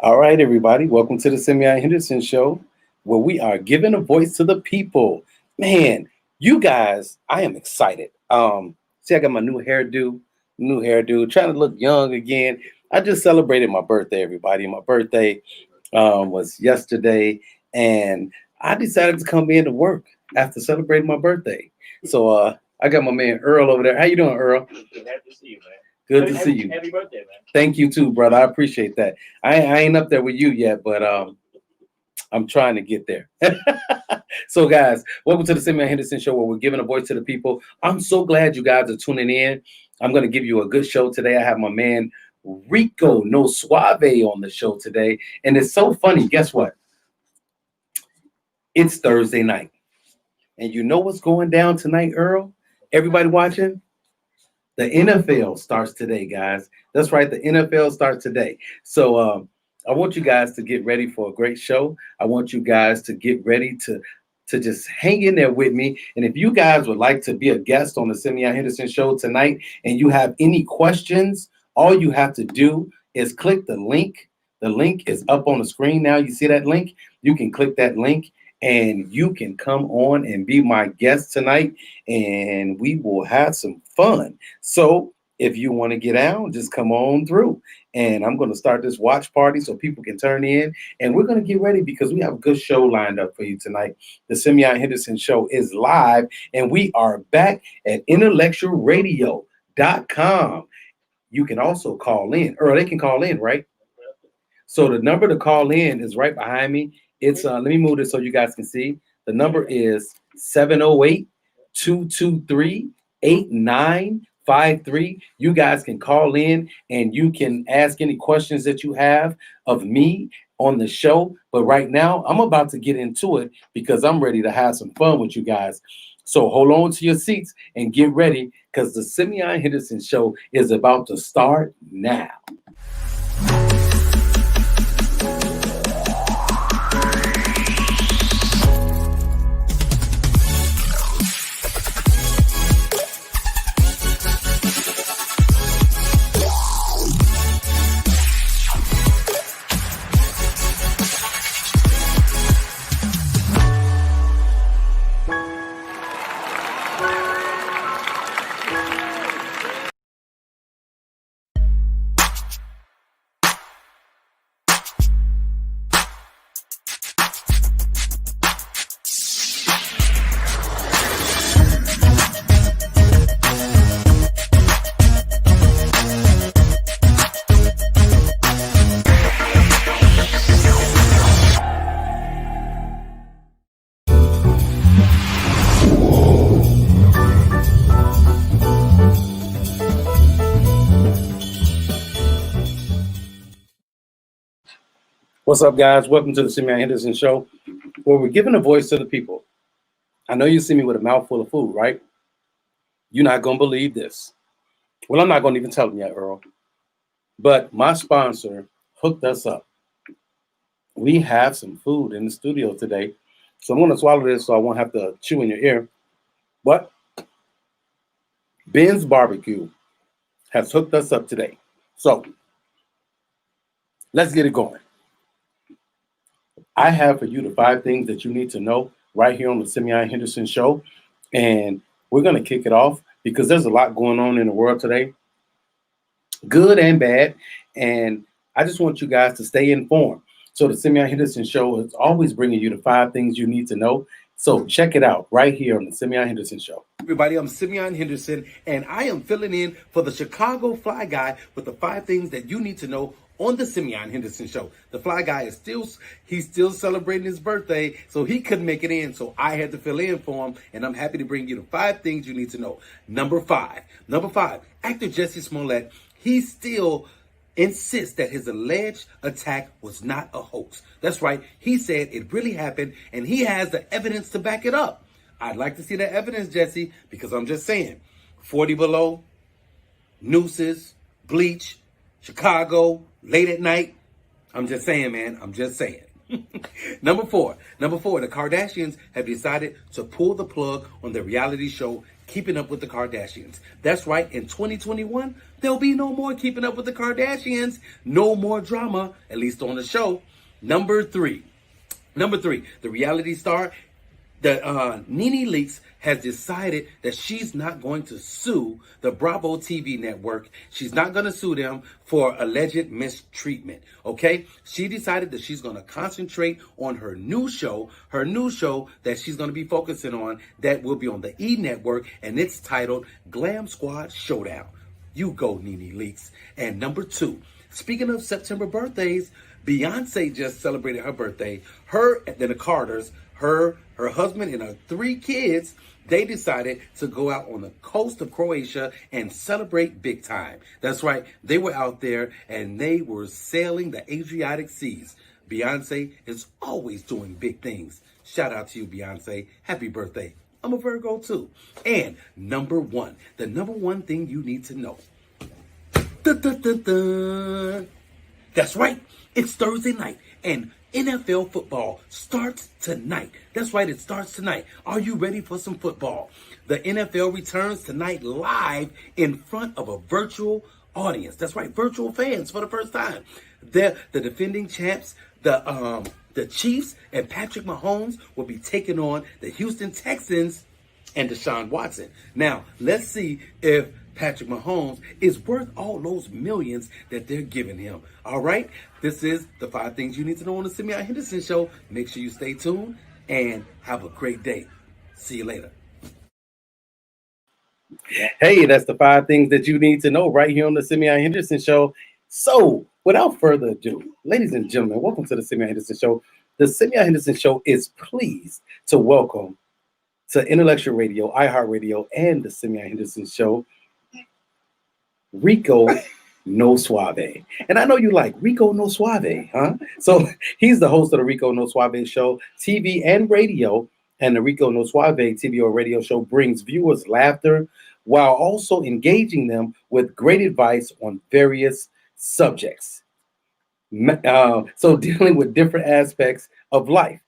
All right, everybody. Welcome to the Simeon Henderson Show, where we are giving a voice to the people. Man, you guys, I am excited. See, I got my new hairdo, trying to look young again. I just celebrated my birthday, everybody. My birthday was yesterday, and I decided to come in to work after celebrating my birthday. So I got my man Earl over there. How you doing, Earl? Good to see you, man. Good to see you. Happy birthday, man. Thank you too, brother. I appreciate that. I ain't up there with you yet, but I'm trying to get there. So, guys, welcome to the Simeon Henderson Show, where we're giving a voice to the people. I'm so glad you guys are tuning in. I'm going to give you a good show today. I have my man Rico No Suave on the show today, and it's so funny. Guess what? It's Thursday night, and you know what's going down tonight, Earl? Everybody watching? The NFL starts today, guys. That's right. The NFL starts today. So I want you guys to get ready for a great show. I want you guys to get ready to just hang in there with me. And if you guys would like to be a guest on the Simeon Henderson Show tonight and you have any questions, all you have to do is click the link. The link is up on the screen now. You see that link? You can click that link and you can come on and be my guest tonight, and we will have some fun. So if you want to get out, just come on through. And I'm going to start this watch party so people can turn in. And we're going to get ready because we have a good show lined up for you tonight. The Simeon Henderson Show is live, and we are back at intellectualradio.com. You can also call in. Or they can call in, right? So the number to call in is right behind me. It's let me move this so you guys can see. The number is 708-223-8953. You guys can call in and you can ask any questions that you have of me on the show. But right now, I'm about to get into it because I'm ready to have some fun with you guys. So hold on to your seats and get ready because the Simeon Henderson Show is about to start now. What's up, guys? Welcome to the Simeon Henderson Show, where we're giving a voice to the people. I know you see me with a mouthful of food, right? You're not going to believe this. Well, I'm not going to even tell them yet, Earl. But my sponsor hooked us up. We have some food in the studio today. So I'm going to swallow this so I won't have to chew in your ear. But Ben's Barbecue has hooked us up today. So let's get it going. I have for you the 5 things that you need to know right here on the Simeon Henderson Show. And we're going to kick it off because there's a lot going on in the world today, good and bad. And I just want you guys to stay informed. So the Simeon Henderson Show is always bringing you the 5 things you need to know. So check it out right here on the Simeon Henderson Show. Everybody, I'm Simeon Henderson, and I am filling in for the Chicago Fly Guy with the 5 things that you need to know on the Simeon Henderson Show. The Fly Guy is still celebrating his birthday, so he couldn't make it in, so I had to fill in for him, and I'm happy to bring you the 5 things you need to know. Number five, actor Jussie Smollett, he still insists that his alleged attack was not a hoax. That's right, he said it really happened, and he has the evidence to back it up. I'd like to see that evidence, Jesse, because I'm just saying, 40 Below, Nooses, Bleach, Chicago, Late at Night. I'm just saying, man. I'm just saying. Number four, the Kardashians have decided to pull the plug on the reality show Keeping Up with the Kardashians. That's right. In 2021, There'll be no more Keeping Up with the Kardashians. No more drama, at least on the show. Number three, the reality star, Nene Leakes has decided that she's not going to sue the Bravo TV network. She's not going to sue them for alleged mistreatment. Okay? She decided that she's going to concentrate on her new show that she's going to be focusing on, that will be on the E network, and it's titled Glam Squad Showdown. You go, Nene Leakes. And number two, speaking of September birthdays, Beyonce just celebrated her birthday. Her and the Carters, her husband and her 3 kids, they decided to go out on the coast of Croatia and celebrate big time. That's right. They were out there and they were sailing the Adriatic seas. Beyonce is always doing big things. Shout out to you, Beyonce. Happy birthday. I'm a Virgo too. And number one, the number one thing you need to know. Dun, dun, dun, dun. That's right. It's Thursday night and NFL football starts tonight. That's right, it starts tonight. Are you ready for some football? The NFL returns tonight live in front of a virtual audience. That's right, virtual fans for the first time. The defending champs, the Chiefs and Patrick Mahomes will be taking on the Houston Texans and Deshaun Watson. Now, let's see if Patrick Mahomes is worth all those millions that they're giving him. All right? This is the 5 things you need to know on the Simeon Henderson Show. Make sure you stay tuned and have a great day. See you later. Hey, that's the 5 things that you need to know right here on the Simeon Henderson Show. So, without further ado, ladies and gentlemen, welcome to the Simeon Henderson Show. The Simeon Henderson Show is pleased to welcome to Intellectual Radio, iHeartRadio, and the Simeon Henderson Show, Rico No Suave. And I know you like Rico No Suave, huh? So he's the host of the Rico No Suave Show, TV and radio. And the Rico No Suave TV or radio show brings viewers laughter while also engaging them with great advice on various subjects. So dealing with different aspects of life.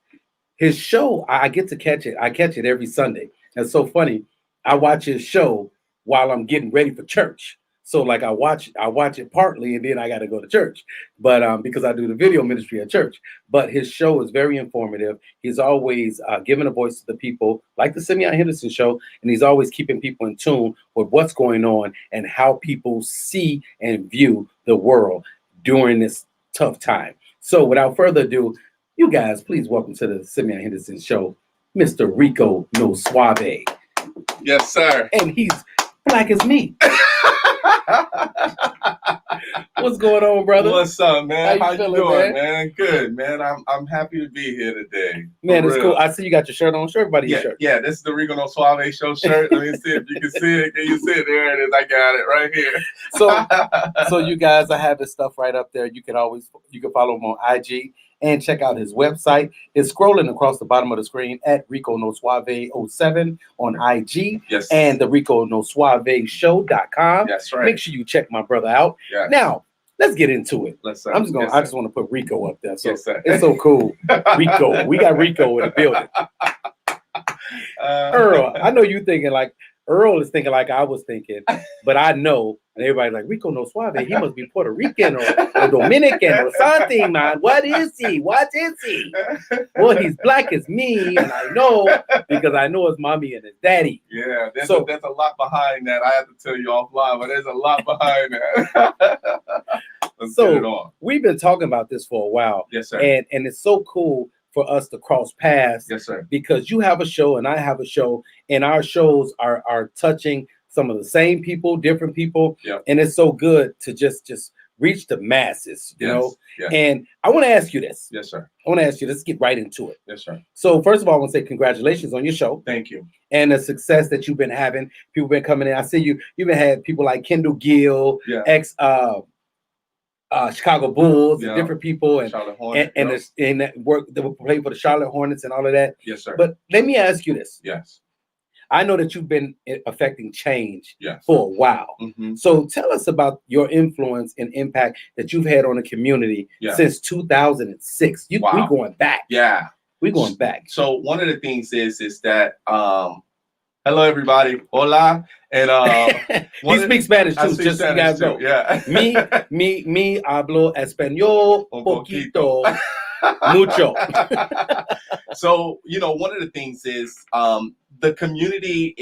His show, I get to catch it. I catch it every Sunday. It's so funny. I watch his show while I'm getting ready for church. So like I watch it partly and then I got to go to church, but because I do the video ministry at church. But his show is very informative. He's always giving a voice to the people, like the Simeon Henderson Show, and he's always keeping people in tune with what's going on and how people see and view the world during this tough time. So without further ado, you guys, please welcome to the Simeon Henderson Show, Mr. Rico No Suave. Yes, sir. And he's black as me. What's going on, brother? What's up, man? How you feeling, doing, man? Good, man. I'm happy to be here today. Man, it's cool. I see you got your shirt on. Show everybody your shirt. Yeah, this is the Rico No Suave Show shirt. Let me see if you can see it. Can you see it? There it is. I got it right here. So you guys, I have his stuff right up there. You can follow him on IG and check out his website. It's scrolling across the bottom of the screen at Rico No Suave 07 on IG. Yes. And the Rico No Suave Show.com. That's right. Make sure you check my brother out. Yeah. Now, let's get into it. Yes, I just want to put Rico up there. So yes, sir. It's so cool. Rico. We got Rico in the building. Earl, I know you thinking like Earl is thinking like I was thinking, but I know, and everybody's like, Rico No Suave, he must be Puerto Rican or Dominican or something, man. What is he? What is he? Well, he's black as me, and I know because I know his mommy and his daddy. Yeah, there's a lot behind that. I have to tell you offline, but there's a lot behind that. Let's get it on. We've been talking about this for a while. Yes, sir. And it's so cool for us to cross paths. Yes, sir. Because you have a show and I have a show, and our shows are touching some of the same people, different people. Yep. And it's so good to just reach the masses, you know? Yes. And I want to ask you this. Yes, sir. I want to ask you, let's get right into it. Yes, sir. So first of all, I want to say congratulations on your show. Thank you. And the success that you've been having. People been coming in. I see you've been had people like Kendall Gill, Chicago Bulls, and different people, and Charlotte Hornets, and that work that will play for the Charlotte Hornets and all of that. Yes, sir. But let me ask you this. Yes. I know that you've been affecting change yes. for a while. Mm-hmm. So tell us about your influence and impact that you've had on the community since 2006. Wow. We going back. Yeah. We're going back. So one of the things is that Hello, everybody. Hola. And He speaks Spanish I too, speak just so you Spanish guys know. too. Yeah. Me hablo español Un poquito, mucho. So, one of the things is the community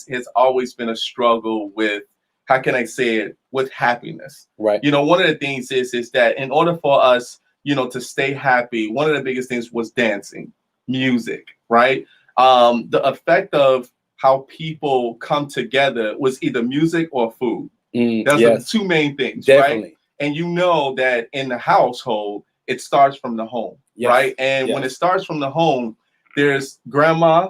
has always been a struggle with, how can I say it, with happiness. Right. One of the things is that in order for us, to stay happy, one of the biggest things was dancing, music, right? The effect of how people come together was either music or food. Those are the two main things, definitely. Right? And you know that in the household, it starts from the home, right? And when it starts from the home, there's grandma,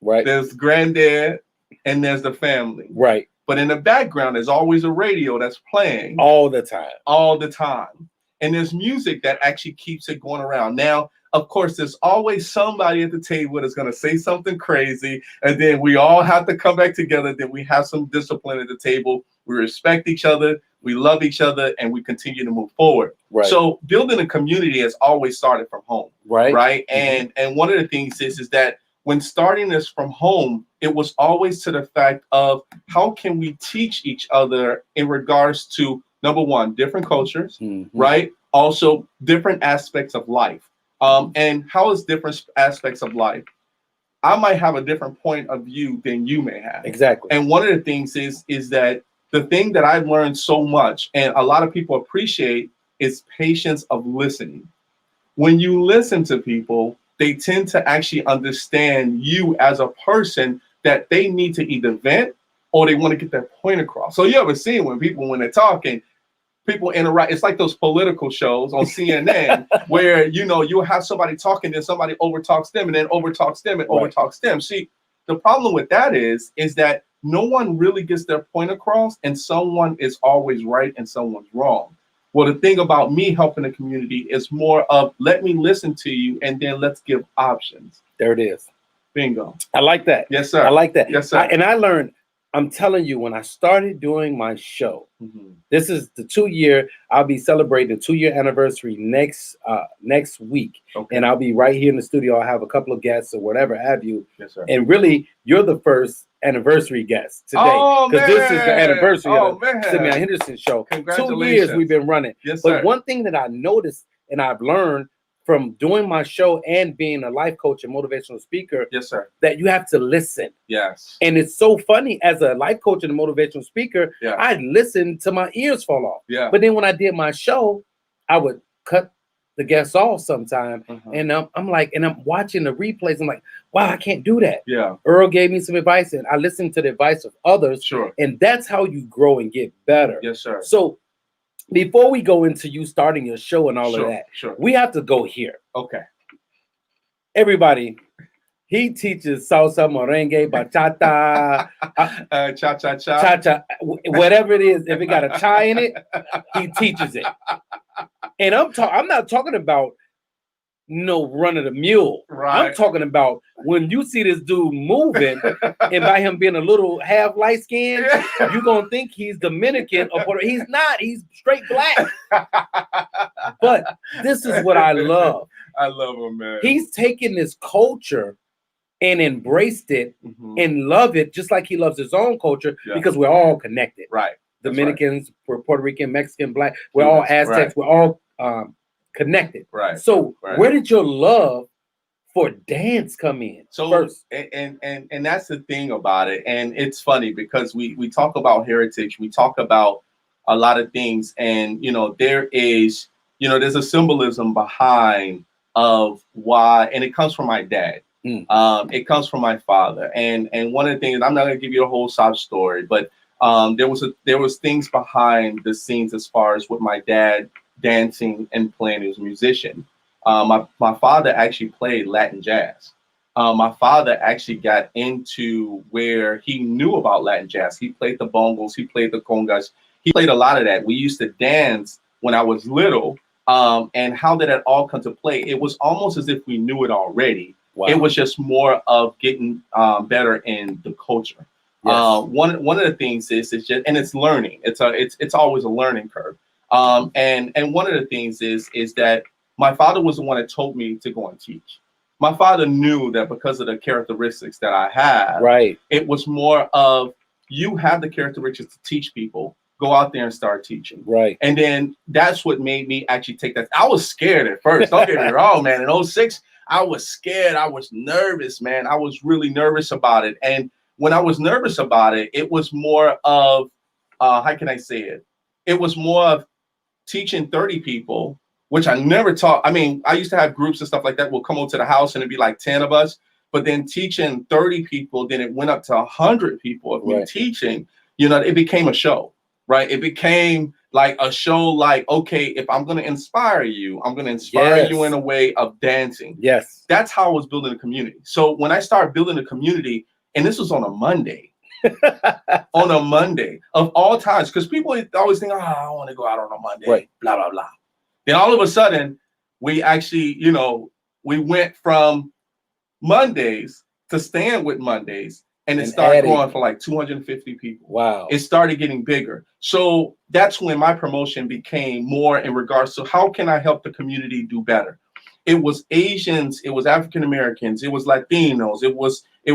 right? There's granddad, and there's the family, right? But in the background, there's always a radio that's playing all the time. And there's music that actually keeps it going around. Now, of course, there's always somebody at the table that's going to say something crazy, and then we all have to come back together. Then we have some discipline at the table. We respect each other, we love each other, and we continue to move forward. Right. So building a community has always started from home. Right. Right. And one of the things is that when starting this from home, it was always to the fact of how can we teach each other in regards to, number one, different cultures, right? Also different aspects of life. And how is different aspects of life? I might have a different point of view than you may have. Exactly. And one of the things is that the thing that I've learned so much, and a lot of people appreciate, is patience of listening. When you listen to people, they tend to actually understand you as a person, that they need to either vent or they want to get their point across. So you ever seen when they're talking, people interact. It's like those political shows on CNN where, you'll have somebody talking, then somebody overtalks them and then overtalks them and overtalks them. See, the problem with that is that no one really gets their point across, and someone is always right and someone's wrong. Well, the thing about me helping the community is more of, let me listen to you and then let's give options. There it is. Bingo. I like that. Yes, sir. I like that. Yes, sir. And I learned, I'm telling you, when I started doing my show, this is the 2-year, I'll be celebrating the 2-year anniversary next week. Okay. And I'll be right here in the studio. I'll have a couple of guests or whatever have you. Yes, sir. And really, you're the first anniversary guest today. Because this is the anniversary of the Simeon Henderson Show. 2 years we've been running. Yes, sir. But one thing that I noticed and I've learned from doing my show and being a life coach and motivational speaker, yes, sir, that you have to listen. Yes. And it's so funny, as a life coach and a motivational speaker, I listen till my ears fall off. Yeah. But then when I did my show, I would cut the guests off sometime. And I'm like, and I'm watching the replays. I'm like, wow, I can't do that. Yeah. Earl gave me some advice, and I listened to the advice of others. Sure. And that's how you grow and get better. Yes, sir. So before we go into you starting your show and all of that, we have to go here. Okay. Everybody, he teaches salsa, merengue, bachata, cha-cha-cha, cha-cha, whatever it is. If it got a chai in it, he teaches it. And I'm not talking about run of the mule. Right. I'm talking about when you see this dude moving, and by him being a little half light skinned, you're gonna think he's Dominican or Puerto. He's not. He's straight black. But this is what I love. I love him, man. He's taken this culture and embraced it and love it, just like he loves his own culture, because we're all connected. Right. Dominicans, we're Puerto Rican, Mexican, black. We're all Aztecs. We're all connected. Right. So where did your love for dance come in? So first? And that's the thing about it. And it's funny because we talk about heritage, we talk about a lot of things, and there is, there's a symbolism behind of why, and it comes from my dad. It comes from my father. And one of the things, I'm not gonna give you a whole sob story, but there was things behind the scenes as far as with my dad dancing and playing as a musician. My father actually played Latin jazz. My father actually got into where he knew about Latin jazz. He played the bongos, he played the congas, he played a lot of that. We used to dance when I was little. And how did that all come to play? It was almost as if we knew it already. Wow. It was just more of getting better in the culture. Yes. One of the things is just, and it's learning. It's always a learning curve. And one of the things is that my father was the one that told me to go and teach. my father knew that because of the characteristics that I have, Right. it was more of, you have the characteristics to teach people, go out there and start teaching. Right. And then that's what made me actually take that. I was scared at first. Don't get me wrong, man. In 06, I was scared. I was nervous, man. I was really nervous about it. And when I was nervous about it, it was more of, how can I say it? It was more of teaching 30 people, which I never taught. I mean, I used to have groups and stuff like that. We'll come over to the house and it'd be like 10 of us. But then teaching 30 people, then it went up to 100 people of me teaching. You know, it became a show. Right. It became like a show, like, OK, if I'm going to inspire you, I'm going to inspire you in a way of dancing. Yes. That's how I was building a community. So when I started building a community, and this was on a Monday, on a Monday of all times, because people always think, oh, I want to go out on a Monday, blah, blah, blah. Then all of a sudden, we actually, you know, we went from Mondays to staying with Mondays. And it started going for like 250 people. Wow. It started getting bigger. So that's when my promotion became more in regards to how can I help the community do better? It was Asians, it was African Americans, it was Latinos, it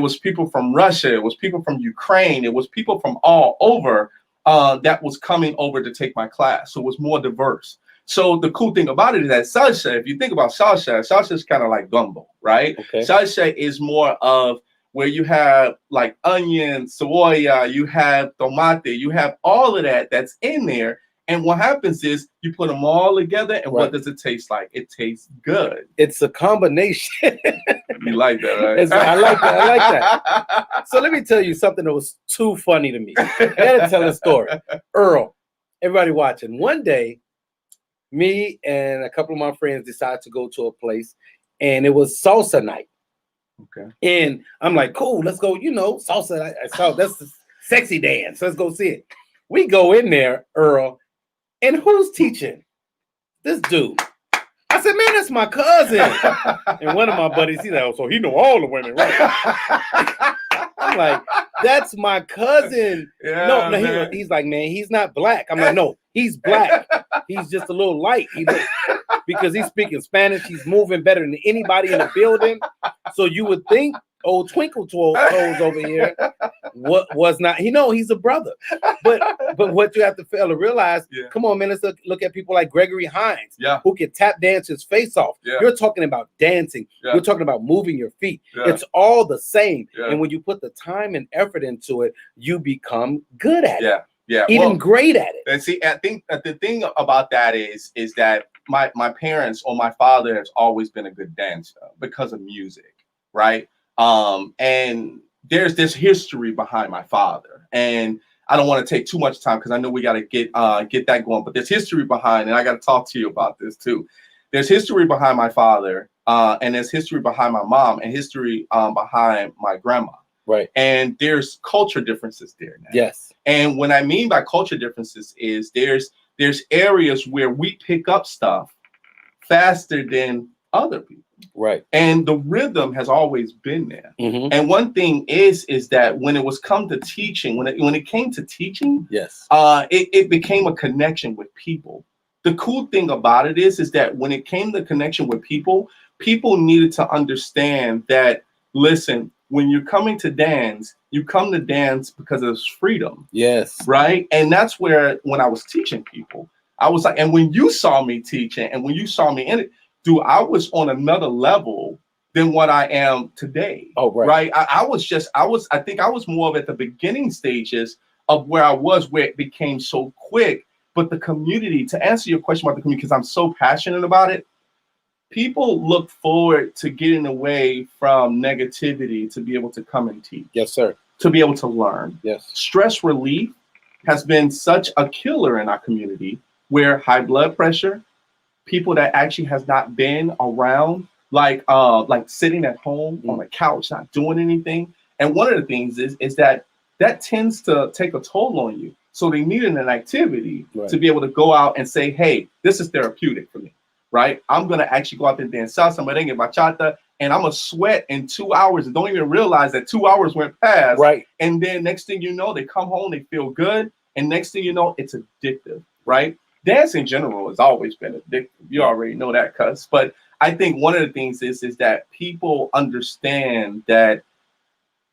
was people from Russia, it was people from Ukraine, it was people from all over that was coming over to take my class. So it was more diverse. So the cool thing about it is that salsa, if you think about salsa is kind of like gumbo, right? Okay. Salsa is more of where you have like onion, cebolla, you have tomate, you have all of that that's in there. And what happens is you put them all together, and what does it taste like? It tastes good. It's a combination. You like that, right? I like that. I like that. So let me tell you something that was too funny to me. I gotta tell a story. Earl, everybody watching. One day, me and a couple of my friends decided to go to a place, and it was salsa night. Okay. And I'm like, cool, let's go, you know, salsa. That's the sexy dance. Let's go see it. We go in there, Earl, and who's teaching? This dude. I said, man, that's my cousin. And one of my buddies, he's like, oh, so he know all the women, right? I'm like, that's my cousin. Yeah, no, he's like, man, he's not black. I'm like, no, he's black. He's just a little light. Because he's speaking Spanish, he's moving better than anybody in the building. So you would think old Twinkle Toes over here what was not. He's a brother. But what you have to fail to realize, come on, man, let's look at people like Gregory Hines, who can tap dance his face off. You're talking about dancing. You're talking about moving your feet. It's all the same. And when you put the time and effort into it, you become good at it. Even great at it. And see, I think that the thing about that is that my parents or my father has always been a good dancer because of music, right? And there's this history behind my father, and I don't want to take too much time because I know we got to get that going. But there's history behind, and I got to talk to you about this too. There's history behind my father, and there's history behind my mom, and history behind my grandma. Right. And there's culture differences there now. Yes. And what I mean by culture differences is there's areas where we pick up stuff faster than other people. Right. And the rhythm has always been there. Mm-hmm. And one thing is that when it was come to teaching, when it came to teaching, yes, it became a connection with people. The cool thing about it is that when it came to connection with people, people needed to understand that, listen, when you're coming to dance, you come to dance because of freedom. Yes. Right. And that's where, when I was teaching people, I was like, and when you saw me teaching and when you saw me in it, dude, I was on another level than what I am today. Oh, right. Right. I think I was more of at the beginning stages of where I was, where it became so quick. But the community, to answer your question about the community, because I'm so passionate about it, people look forward to getting away from negativity to be able to come and teach. Yes, sir. To be able to learn. Yes. Stress relief has been such a killer in our community, where high blood pressure, people that actually has not been around, like sitting at home on a couch, not doing anything. And one of the things is that tends to take a toll on you. So they needed an activity to be able to go out and say, hey, this is therapeutic for me. Right? I'm going to actually go out there and dance salsa, merengue, bachata, and I'm going to sweat in 2 hours and don't even realize that 2 hours went past. Right. And then next thing you know, they come home, they feel good. And next thing you know, it's addictive. Right? Dance in general has always been addictive. You already know that, cuz. But I think one of the things is that people understand that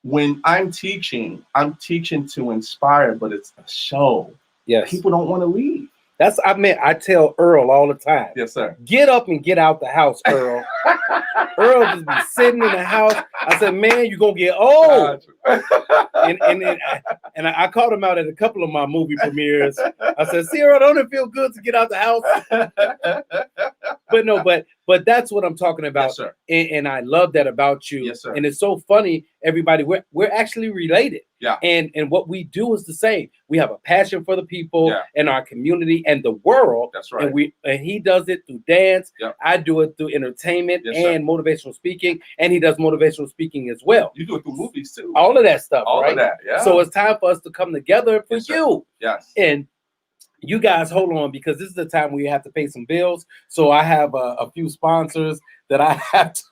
when I'm teaching to inspire, but it's a show. Yes. People don't want to leave. I tell Earl all the time. Yes, sir. Get up and get out the house, Earl. Earl just be sitting in the house. I said, man, you're gonna get old. and I called him out at a couple of my movie premieres. I said, see, Earl, don't it feel good to get out the house? But that's what I'm talking about. Yes, sir. And I love that about you. Yes, sir. And it's so funny, everybody. We're actually related. Yeah. And what we do is the same. We have a passion for the people and our community and the world. That's right. And he does it through dance. Yep. I do it through entertainment sir. and motivational speaking. And he does motivational speaking as well. You do it through movies too. All of that stuff. All right? of that. Yeah. So it's time for us to come together for you. Yes. And you guys hold on, because this is the time where you have to pay some bills. So I have a few sponsors that I have to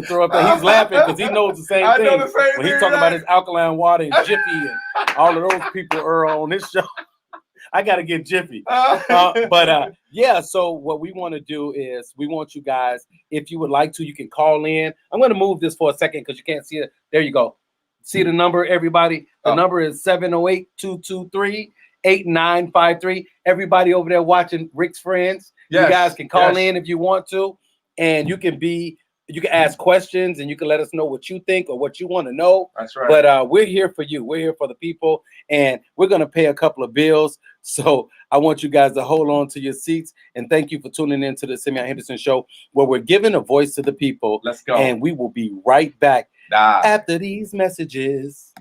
throw up there. He's laughing because he knows the same thing. I know the same when thing. He's talking about his alkaline water and Jiffy and all of those people, Earl, on this show. I got to get Jiffy. So what we want to do is we want you guys, if you would like to, you can call in. I'm going to move this for a second because you can't see it. There you go. See the number, everybody? The number is 708-223-8953. Everybody over there watching Rick's Friends, you guys can call in if you want to, and you can ask questions and you can let us know what you think or what you want to know. That's right. But we're here for you. We're here for the people, and we're going to pay a couple of bills. So I want you guys to hold on to your seats, and thank you for tuning in to the Simeon Henderson Show, where we're giving a voice to the people. Let's go. And we will be right back after these messages.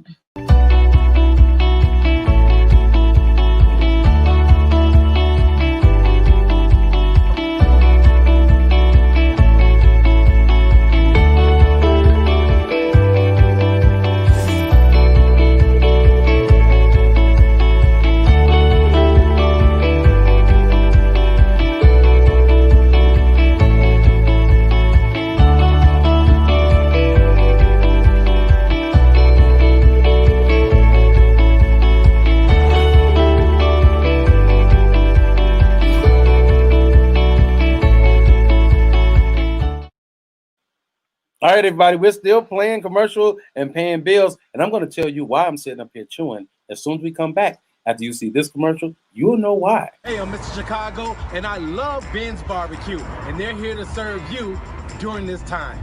All right, everybody, we're still playing commercial and paying bills, and I'm going to tell you why I'm sitting up here chewing. As soon as we come back, after you see this commercial, you'll know why. Hey, I'm Mr. Chicago, and I love Ben's Barbecue, and they're here to serve you during this time.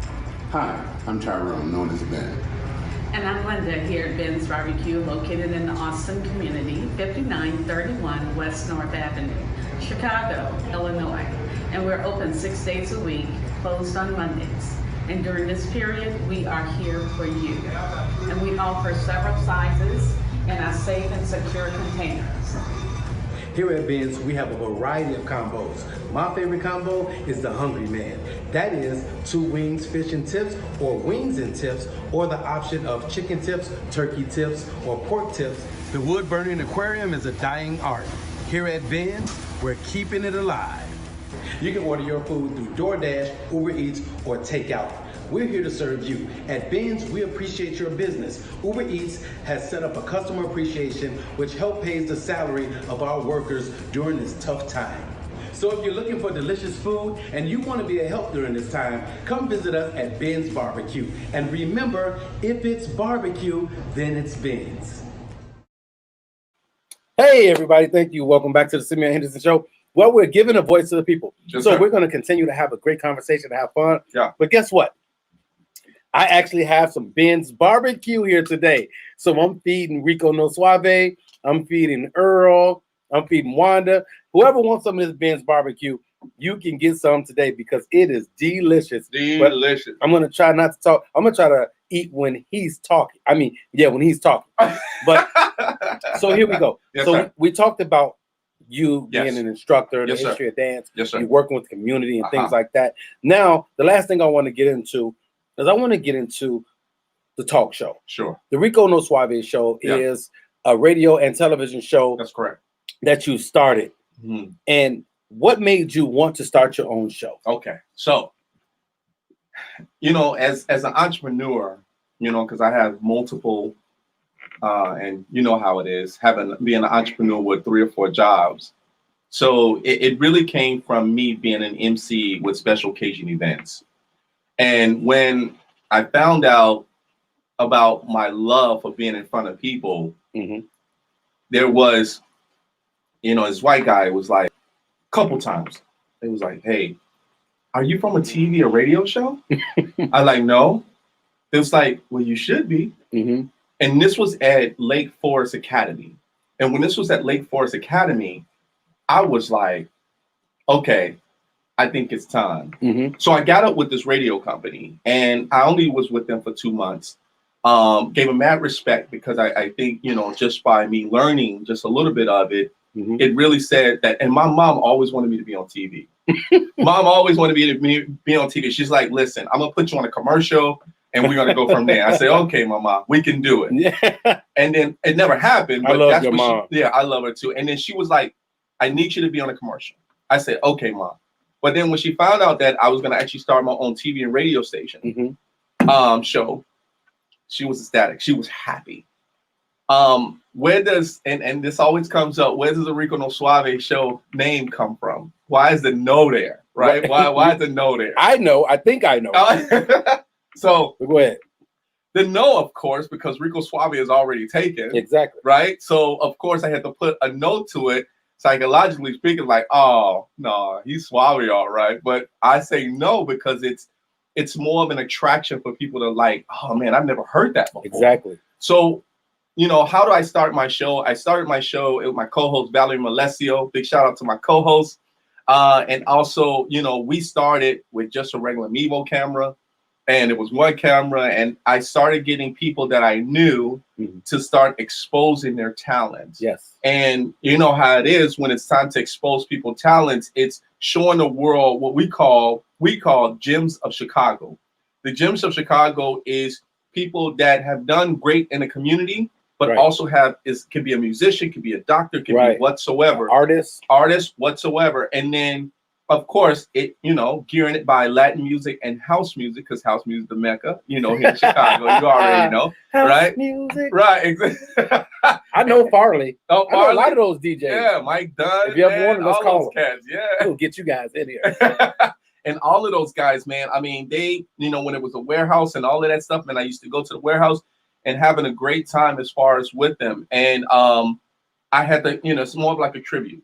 Hi, I'm Tyrone, known as Ben. And I'm Linda here at Ben's Barbecue, located in the Austin community, 5931 West North Avenue, Chicago, Illinois. And we're open 6 days a week, closed on Mondays. And during this period, we are here for you. And we offer several sizes in our safe and secure containers. Here at Ben's, we have a variety of combos. My favorite combo is the Hungry Man. That is 2 wings, fish and tips, or wings and tips, or the option of chicken tips, turkey tips, or pork tips. The wood-burning aquarium is a dying art. Here at Ben's, we're keeping it alive. You can order your food through DoorDash, Uber Eats, or takeout. We're here to serve you. At Ben's, we appreciate your business. Uber Eats has set up a customer appreciation which help pays the salary of our workers during this tough time. So if you're looking for delicious food and you want to be a help during this time, come visit us at Ben's Barbecue. And remember, if it's barbecue, then it's Ben's. Hey, everybody. Thank you. Welcome back to the Simeon Henderson Show. Well, we're giving a voice to the people. We're going to continue to have a great conversation, to have fun. Yeah. But guess what? I actually have some Ben's Barbecue here today. So I'm feeding Rico No Suave. I'm feeding Earl. I'm feeding Wanda. Whoever wants some of this Ben's Barbecue, you can get some today because it is delicious. Delicious. But I'm going to try not to talk. I'm going to try to eat when he's talking. When he's talking. But so here we go. Yes, so sir. we talked about you being an instructor, the history of dance, you working with the community and things like that. Now, the last thing I want to get into is I want to get into the talk show. Sure. The Rico No Suave Show is a radio and television show. That's correct. That you started. Mm-hmm. And what made you want to start your own show? Okay. So, as an entrepreneur, because I have multiple and you know how it is, being an entrepreneur with 3 or 4 jobs. So it really came from me being an MC with special occasion events. And when I found out about my love for being in front of people, there was, this white guy was like, a couple times, it was like, hey, are you from a TV or radio show? I like, no. It was like, well, you should be. And this was at Lake Forest Academy. And when this was at Lake Forest Academy, I was like, okay, I think it's time. So I got up with this radio company, and I only was with them for 2 months. Gave them mad respect because I think, just by me learning just a little bit of it, it really said that. And my mom always wanted me to be on TV. Mom always wanted me to be on TV. She's like, listen, I'm going to put you on a commercial and we're going to go from there. I say, okay, mama, we can do it. Yeah. And then it never happened. But I love your mom. I love her too. And then she was like, I need you to be on a commercial. I said, okay, mom. But then when she found out that I was going to actually start my own TV and radio station show, she was ecstatic. She was happy. Where does, and this always comes up, where does the Rico No Suave Show name come from? Why is the no there? Right? Why is the no there? I know. I think I know. So go ahead. The no, of course, because Rico Suave is already taken. Exactly. Right? So, of course, I had to put a no to it. Psychologically speaking, like, oh, no, he's suave, all right. But I say no because it's more of an attraction for people to like, oh, man, I've never heard that before. Exactly. So, how do I start my show? I started my show with my co-host, Valerie Malesio. Big shout out to my co-host. And also, we started with just a regular Mevo camera. And it was one camera, and I started getting people that I knew to start exposing their talents. Yes. And you know how it is when it's time to expose people's talents, it's showing the world what we call Gems of Chicago. The Gems of Chicago is people that have done great in the community, but also can be a musician, can be a doctor, can be whatsoever. Artist whatsoever. And then of course, gearing it by Latin music and house music, because house music, the Mecca, here in Chicago, you already know, house right? Music. Right, exactly. I know Farley. Oh, I know a lot of those DJs. Yeah, Mike Dunn. If you ever want, let's call them. Cats, yeah. We'll get you guys in here. And all of those guys, man, I mean, they, when it was a warehouse and all of that stuff, man, I used to go to the warehouse and having a great time as far as with them. And I had to, it's more of like a tribute.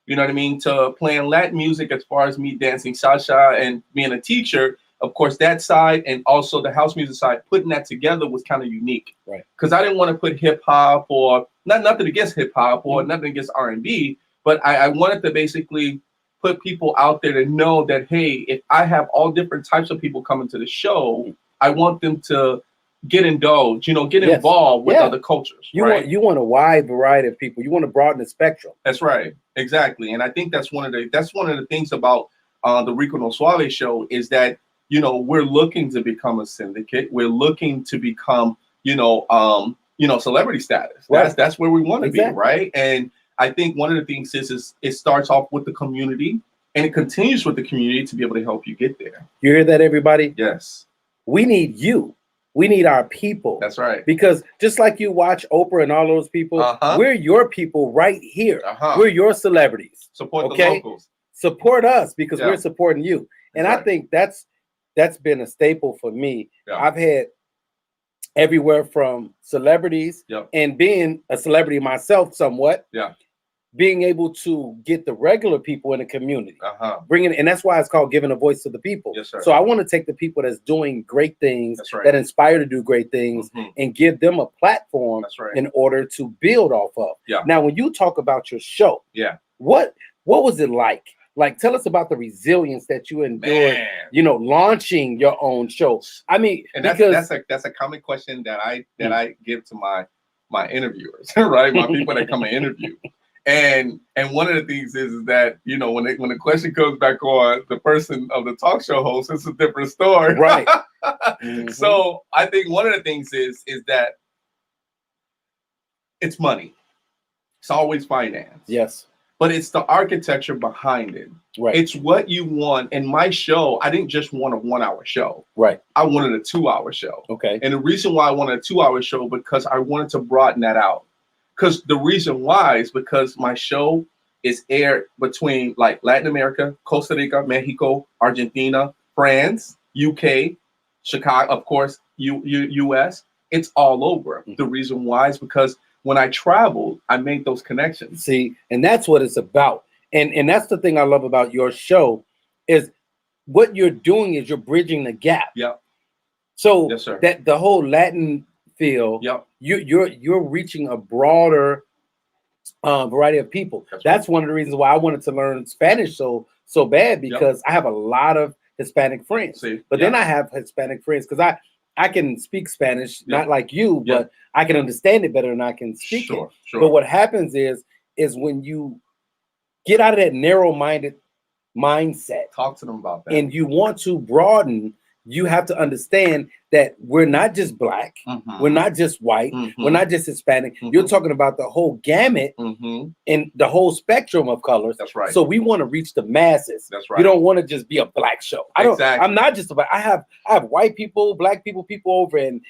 You know what I mean? To playing Latin music as far as me dancing Sasha and being a teacher, of course, that side and also the house music side, putting that together was kind of unique. Right. Because I didn't want to put hip hop or nothing against hip hop or nothing against R&B, but I wanted to basically put people out there to know that, hey, if I have all different types of people coming to the show, I want them to get indulged, get involved with other cultures. You want a wide variety of people. You want to broaden the spectrum. That's right. Exactly. And I think that's one of the things about the Rico No Suave Show is that, we're looking to become a syndicate. We're looking to become, celebrity status. Right. That's where we want to be, right? And I think one of the things is it starts off with the community and it continues with the community to be able to help you get there. You hear that, everybody? Yes. We need you. We need our people. That's right. Because just like you watch Oprah and all those people, we're your people right here. We're your celebrities. Support the locals. Support us because we're supporting you. And I think that's been a staple for me. Yeah. I've had everywhere from celebrities and being a celebrity myself somewhat. Yeah. Being able to get the regular people in the community, bringing, and that's why it's called giving a voice to the people. Yes, sir. So I want to take the people that's doing great things, that inspire to do great things, and give them a platform in order to build off of. Yeah. Now, when you talk about your show, what was it like? Like, tell us about the resilience that you endured, launching your own show. I mean, and that's a common question that I give to my interviewers, right? My people that come and interview. And one of the things is that, when the question comes back on the person of the talk show host, it's a different story. Right. So I think one of the things is that it's money. It's always finance. Yes. But it's the architecture behind it. Right. It's what you want. In my show, I didn't just want a 1 hour show. Right. I wanted a 2 hour show. Okay. And the reason why I wanted a 2 hour show because I wanted to broaden that out. Because the reason why is because my show is aired between like Latin America, Costa Rica, Mexico, Argentina, France, UK, Chicago, of course, US. It's all over. The reason why is because when I traveled, I made those connections. See, and that's what it's about. And that's the thing I love about your show is what you're doing is you're bridging the gap. Yep. So Yes, sir. that the whole Latin feel, Yep. you're reaching a broader variety of people. That's one of the reasons why I wanted to learn Spanish so bad, because I have a lot of Hispanic friends. But then I have Hispanic friends because I can speak Spanish, not like you, but I can understand it better than I can speak it. But what happens is when you get out of that narrow-minded mindset, talk to them about that, and you want to broaden, you have to understand that we're not just black, we're not just white, we're not just Hispanic. You're talking about the whole gamut and the whole spectrum of colors. That's right. So we want to reach the masses. That's right. You don't want to just be a black show. I'm not just about. I have white people, black people over in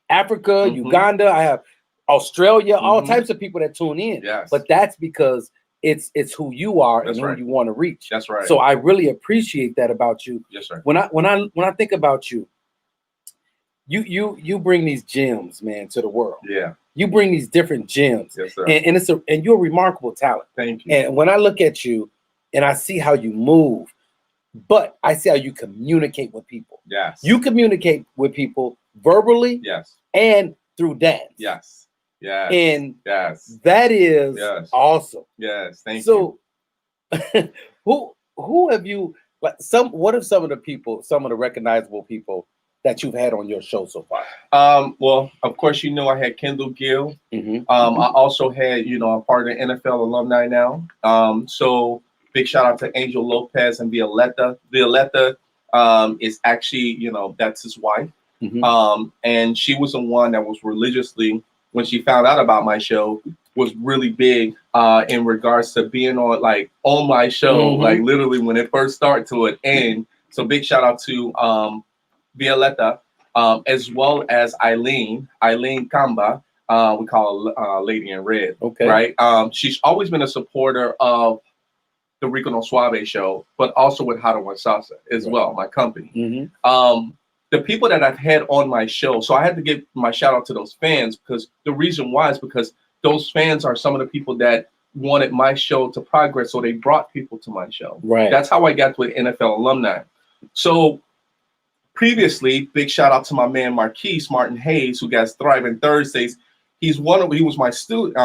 Africa, Uganda. I have Australia, all types of people that tune in. Yes. But that's because it's who you are and who you want to reach. That's right. So I really appreciate that about you. Yes, sir. When I think about you, you bring these gems, man, to the world. Yeah. You bring these different gems. Yes, sir. And you're a remarkable talent. Thank you. And when I look at you and I see how you move, but I see how you communicate with people. Yes. You communicate with people verbally. Yes. And through dance. Yes. Yes. And that is awesome. Yes. Thank you. So who have you what are some of the recognizable people that you've had on your show so far? Well, of course, I had Kendall Gill. I also had, a part of the NFL alumni now. So big shout out to Angel Lopez and Violetta. Violetta is actually, that's his wife. And she was the one that was religiously, when she found out about my show, was really big in regards to being on my show, like literally when it first started to it end. So big shout out to Violetta, as well as Eileen Kamba. We call her Lady in Red. Okay. Right. She's always been a supporter of the Rico No Suave Show, but also with How to Win Salsa as well, my company. The people that I've had on my show, so I had to give my shout out to those fans, because the reason why is because those fans are some of the people that wanted my show to progress, so they brought people to my show. Right. That's how I got to an NFL alumni. So previously, big shout out to my man Marquise Martin Hayes, who got Thriving Thursdays. He was my student.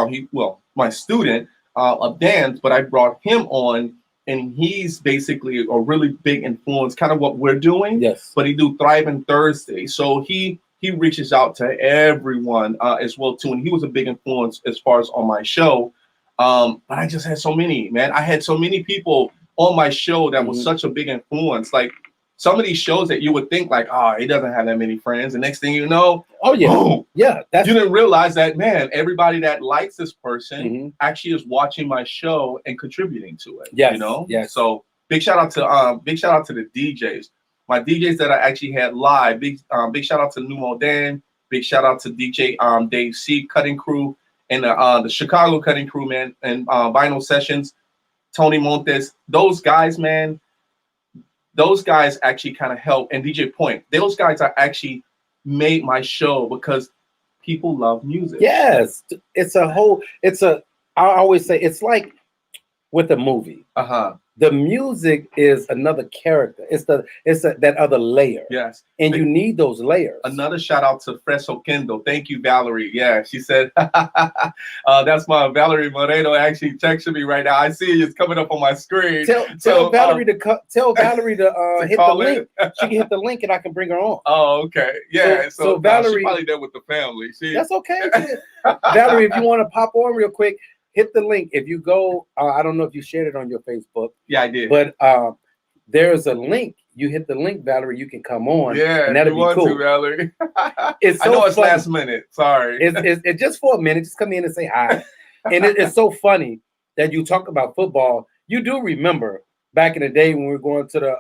My student of dance, but I brought him on. And he's basically a really big influence, kind of what we're doing. Yes. But he do Thriving Thursday. So he reaches out to everyone as well too. And he was a big influence as far as on my show. But I just had so many, man. I had so many people on my show that was such a big influence. Like some of these shows that you would think like, oh, he doesn't have that many friends. The next thing you know, boom. Yeah. You didn't realize that, man, everybody that likes this person actually is watching my show and contributing to it. Yes. Yes. So big shout out to the DJs. My DJs that I actually had live. Big shout out to Numo Dan. Big shout out to DJ Dave C Cutting Crew and the Chicago Cutting Crew, man, and Vinyl Sessions, Tony Montes. Those guys, man. Those guys actually kind of help, and DJ Point. Those guys are actually made my show because people love music. Yes, I always say it's like with a movie. The music is another character. It's that other layer. Yes. And you need those layers. Another shout out to Fresco Kendall. Thank you, Valerie. Yeah, she said that's my Valerie Moreno actually texting me right now. I see it's coming up on my screen. Tell Valerie to hit the link. She can hit the link and I can bring her on. Oh, okay. Yeah. So Valerie, she's probably there with the family. That's okay. Valerie, if you want to pop on real quick, hit the link. If you go, I don't know if you shared it on your Facebook. Yeah, I did. But there's a link. You hit the link, Valerie. You can come on. Yeah, and that'll be cool. To, Valerie. I know it's last minute. Sorry. It's just for a minute. Just come in and say hi. And it's so funny that you talk about football. You do remember back in the day when we were going to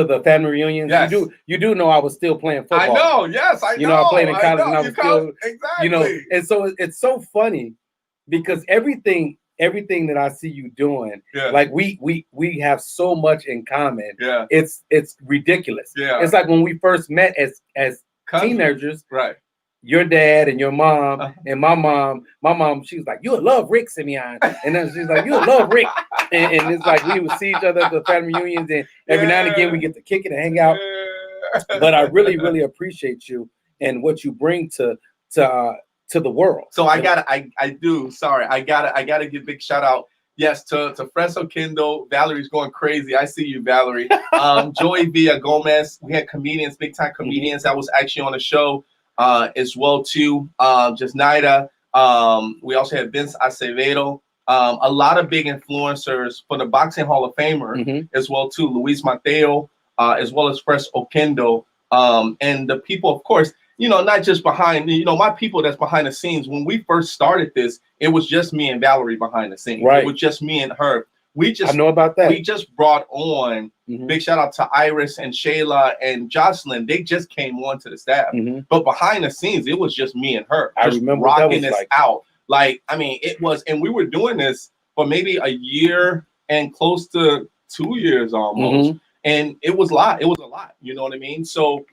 the family reunions. Yes. You do know I was still playing football. I know. Yes, I know. I played in college and I was still. Exactly. And so it's so funny. Because everything everything that I see you doing, Yeah. like we have so much in common. Yeah. It's ridiculous. Yeah. It's like when we first met as Cousins. teenagers. Right. Your dad and your mom and my mom, she was like, "You'll love Rick, Simeon," and then she's like, "You'll love Rick," and it's like we would see each other at the family reunions, and every now and again we get to kick it and hang out. But I really, really appreciate you and what you bring to the world. So I gotta give big shout out. Yes, to Fresco Kindle. Valerie's going crazy. I see you, Valerie. Joey Villa Gomez. We had comedians, big time comedians that was actually on the show as well too. Just Nida. We also had Vince Acevedo. A lot of big influencers for the Boxing Hall of Famer as well too. Luis Mateo, as well as Fresco Kindle. And the people, of course, you know, not just behind, you know, my people that's behind the scenes. When we first started this, it was just me and Valerie behind the scenes. Right. It was just me and her. I know about that. We just brought on, big shout out to Iris and Shayla and Jocelyn. They just came on to the staff. But behind the scenes, it was just me and her. I just remember rocking this like. out. Like, I mean, it was, and we were doing this for maybe a year and close to 2 years almost. And it was a lot. It was a lot. You know what I mean? So,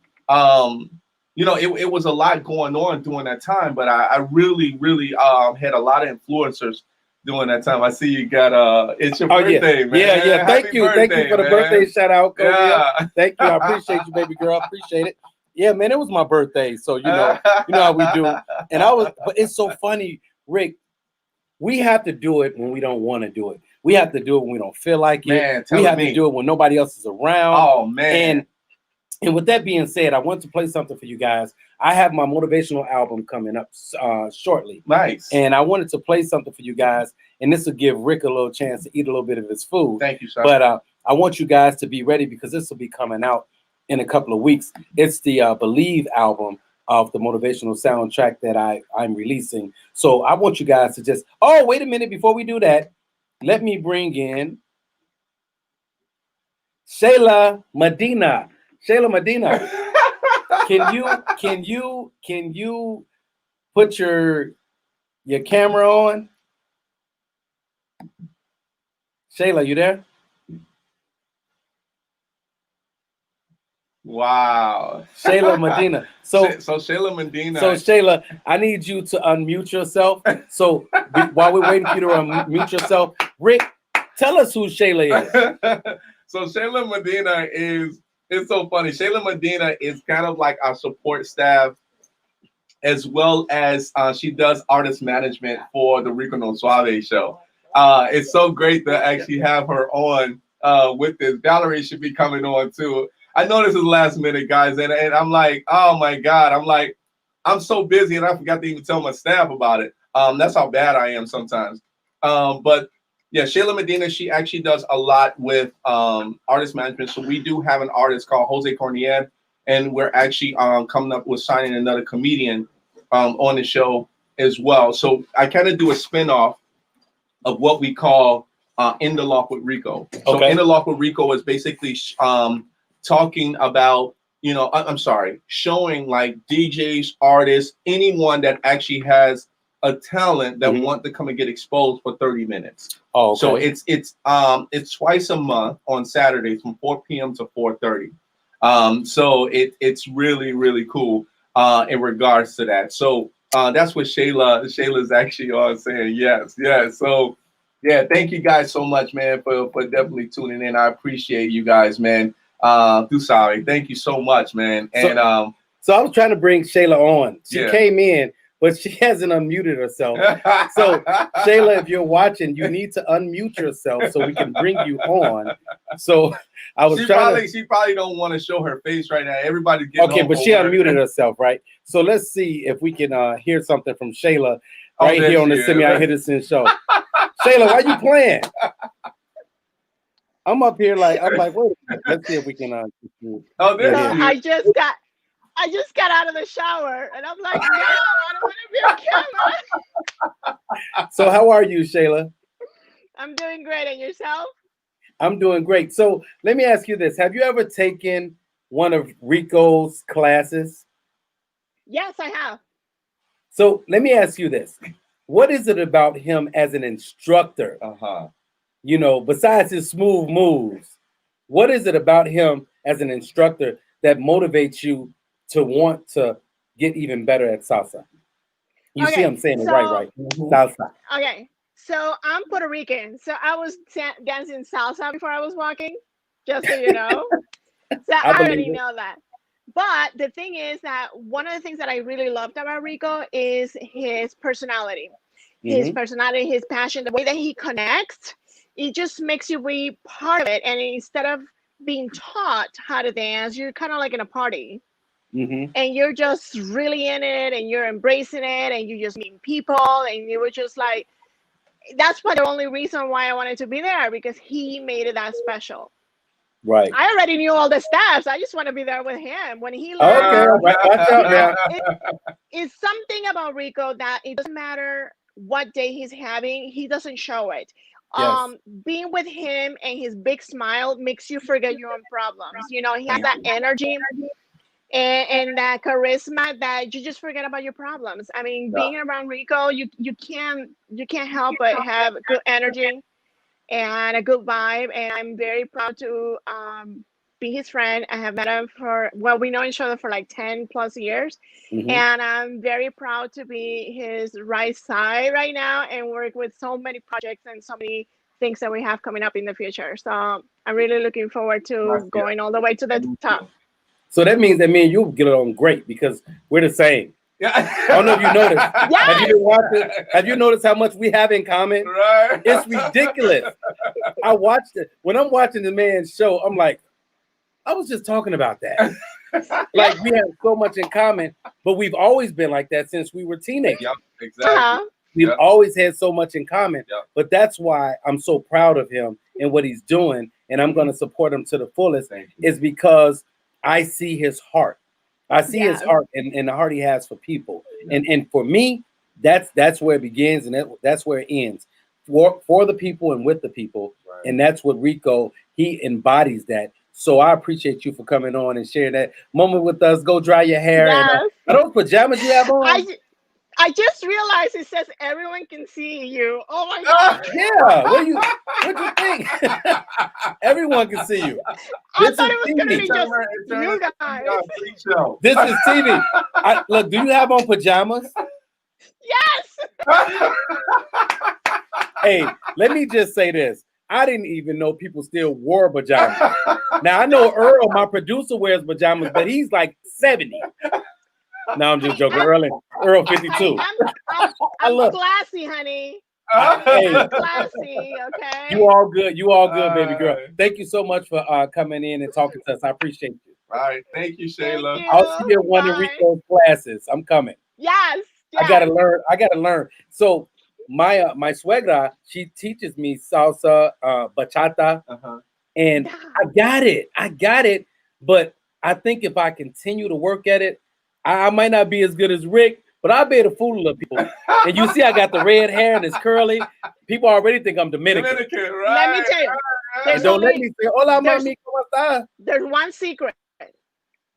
you know, it was a lot going on during that time, but I really, really had a lot of influencers during that time. I see you got it's your birthday, man. Yeah. Thank you. Thank you for the birthday shout out. Yeah. Thank you. I appreciate you, baby girl. Appreciate it. Yeah, man, it was my birthday. So you know how we do. And but it's so funny, Rick. We have to do it when we don't want to do it. We have to do it when we don't feel like it. Man, we have to do it when nobody else is around. Oh man. And with that being said, I want to play something for you guys. I have my motivational album coming up shortly. Nice. And I wanted to play something for you guys. And this will give Rick a little chance to eat a little bit of his food. Thank you, sir. But I want you guys to be ready because this will be coming out in a couple of weeks. It's the Believe album of the motivational soundtrack that I'm releasing. So I want you guys to just, wait a minute. Before we do that, let me bring in Shayla Medina. Shayla Medina, can you put your camera on? Shayla, you there? Wow. Shayla Medina. So Shayla Medina. So Shayla, I need you to unmute yourself. So while we're waiting for you to unmute yourself, Rick, tell us who Shayla is. So Shayla Medina it's so funny. Shayla Medina is kind of like our support staff, as well as she does artist management for the Rico No Suave Show. It's so great to actually have her on with this. Valerie should be coming on too. I know this is last minute, guys, and I'm like, oh my God. I'm like, I'm so busy and I forgot to even tell my staff about it. That's how bad I am sometimes. But yeah, Shayla Medina, she actually does a lot with artist management. So we do have an artist called Jose Cornier, and we're actually coming up with signing another comedian on the show as well. So I kind of do a spinoff of what we call In the Lock with Rico. So In the Lock with Rico is basically talking about, showing like DJs, artists, anyone that actually has a talent that want to come and get exposed for 30 minutes. So it's twice a month on Saturdays from 4 p.m. to 4:30. So it's really, really cool in regards to that. So that's what Shayla's actually on saying yes. So yeah, thank you guys so much, man, for definitely tuning in. I appreciate you guys, man. Thank you so much, man. And so I was trying to bring Shayla on. She came in, but she hasn't unmuted herself. So Shayla, if you're watching, you need to unmute yourself so we can bring you on. So I was she probably don't want to show her face right now. Everybody's getting but she unmuted herself, right? So let's see if we can hear something from Shayla right here on the Simeon Henderson Show. Shayla, why you playing? I'm up here like wait a minute. Let's see if we can I just got out of the shower and I'm like, no, I don't want to be on camera. So how are you, Shayla? I'm doing great. And yourself? I'm doing great. So let me ask you this. Have you ever taken one of Rico's classes? Yes, I have. So let me ask you this. what is it about him as an instructor? You know, besides his smooth moves, what is it about him as an instructor that motivates you to want to get even better at salsa? You see, I'm saying it right? Salsa. Okay, so I'm Puerto Rican, so I was dancing salsa before I was walking, just so you know. So I already know that. But the thing is that one of the things that I really loved about Rico is his personality. His personality, his passion, the way that he connects, it just makes you be part of it. And instead of being taught how to dance, you're kind of like in a party. And you're just really in it, and you're embracing it, and you just meet people, and you were just like, that's why the only reason why I wanted to be there, because he made it that special. Right. I already knew all the steps. I just want to be there with him when he learned. It's something about Rico that it doesn't matter what day he's having, he doesn't show it. Being with him and his big smile makes you forget your own problems. You know, he has that energy and that charisma that you just forget about your problems. I mean, being around Rico, you can't help but have good energy and a good vibe. And I'm very proud to be his friend. I have met him we know each other for like 10 plus years. And I'm very proud to be his right side right now and work with so many projects and so many things that we have coming up in the future. So I'm really looking forward to going all the way to the top. So that means that me and you get along great because we're the same. I don't know if you noticed. Have you been watching? Have you noticed how much we have in common? It's ridiculous. I watched it. When I'm watching the man's show, I'm like, I was just talking about that. Like we have so much in common, but we've always been like that since we were teenagers. Exactly. We've always had so much in common, but that's why I'm so proud of him and what he's doing, and I'm going to support him to the fullest. Is because I see his heart. I see his heart and the heart he has for people. And for me, that's where it begins and that's where it ends. For the people and with the people. And that's what Rico, he embodies that. So I appreciate you for coming on and sharing that moment with us. Go dry your hair. And, are those pajamas you have on? I just realized it says everyone can see you. Oh my God. Yeah. What you think? Everyone can see you. I thought it was going to be just you guys. This is TV. Look, do you have on pajamas? Yes. Hey, let me just say this. I didn't even know people still wore pajamas. Now, I know Earl, my producer, wears pajamas, but he's like 70. No, I'm just joking. Earl 52. I'm classy, honey. Hey, classy, okay? You all good. You all good, baby girl. Thank you so much for coming in and talking to us. I appreciate you. All right. Thank you, Shayla. I'll see you at one of Rico's classes. I'm coming. Yes. I gotta learn. So my suegra, she teaches me salsa, bachata, and I got it. But I think if I continue to work at it, I might not be as good as Rick, but I'll be able to fool a little people. And you see, I got the red hair and it's curly. People already think I'm Dominican. Let me tell you. And don't let me say, "Hola, mami, ¿cómo estás?" There's one secret.